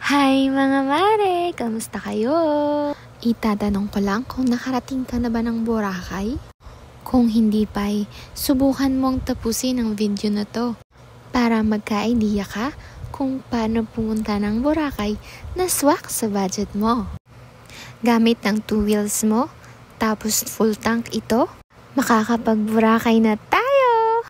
Hi mga mare! Kamusta kayo? Itatanong ko lang kung nakarating ka na ba ng Boracay? Kung hindi pa subukan mong tapusin ang video na to para magka-idea ka kung paano pumunta ng Boracay na swak sa budget mo. Gamit ng 2 wheels mo, tapos full tank ito, makakapag-Boracay na tayo!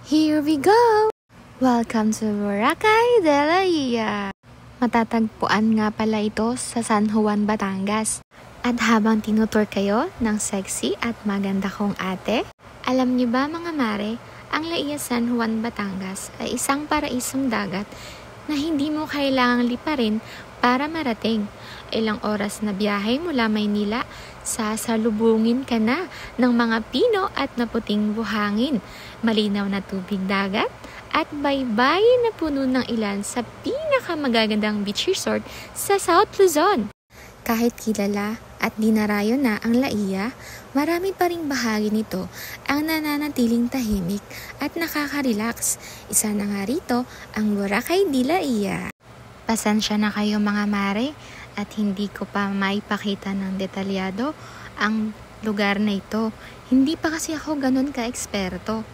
Here we go! Welcome to Boracay de la Ia! Matatagpuan nga pala ito sa San Juan, Batangas. At habang tinutur kayo ng sexy at maganda kong ate, alam niyo ba mga mare, ang La Ia San Juan, Batangas ay isang paraisong dagat na hindi mo kailangang liparin para marating. Ilang oras na biyahe mula Maynila, sasalubungin ka na ng mga pino at naputing buhangin, malinaw na tubig dagat, at baybayin na puno ng ilan sa pinakamagagandang beach resort sa South Luzon. Kahit kilala at dinarayo na ang La Ia, marami pa ring bahagi nito ang nananatiling tahimik at nakaka-relax. Isa na nga rito ang Boracay de la Ia. Pasensya na kayo mga mare at hindi ko pa maipakita ng detalyado ang lugar na ito. Hindi pa kasi ako ganun ka-eksperto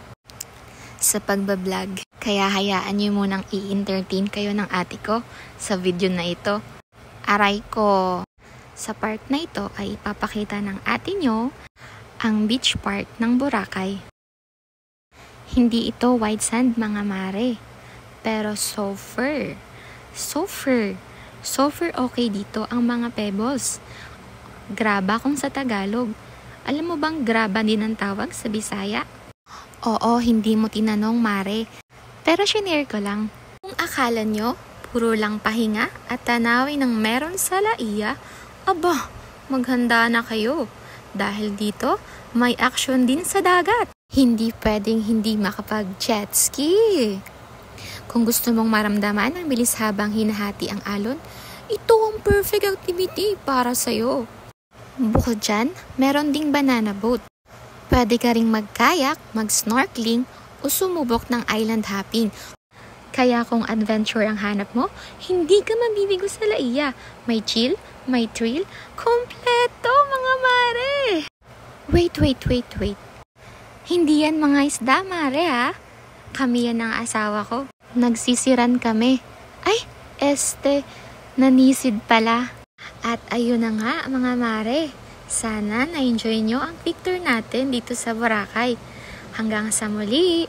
sa pagbablog. Kaya hayaan niyo munang i-entertain kayo ng ate ko sa video na ito. Aray ko! Sa part na ito ay ipapakita ng ate nyo ang beach part ng Boracay. Hindi ito white sand mga mare, pero sulfur. Sulfur okay dito ang mga pebbles. Graba kung sa Tagalog. Alam mo bang graba din ang tawag sa Bisaya? Oo, hindi mo tinanong mare. Pero shinare ko lang. Kung akala nyo, puro lang pahinga at tanawin ng meron sa La Ia, aba, maghanda na kayo. Dahil dito, may action din sa dagat. Hindi pwedeng hindi makapag-jet ski. Kung gusto mong maramdaman ang bilis habang hinahati ang alon, ito ang perfect activity para sa'yo. Bukod dyan, meron ding banana boat. Pwede ka ring mag-kayak, mag-snorkeling, o sumubok ng island hopping. Kaya kung adventure ang hanap mo, hindi ka mabibigo sa La Ia. May chill, may thrill, kompleto mga mare! Wait. Hindi yan mga isda mare ha. Kami yan ang asawa ko. Nagsisiran kami. Ay, nanisid pala. At ayun na nga mga mare. Sana na-enjoy nyo ang picture natin dito sa Boracay. Hanggang sa muli,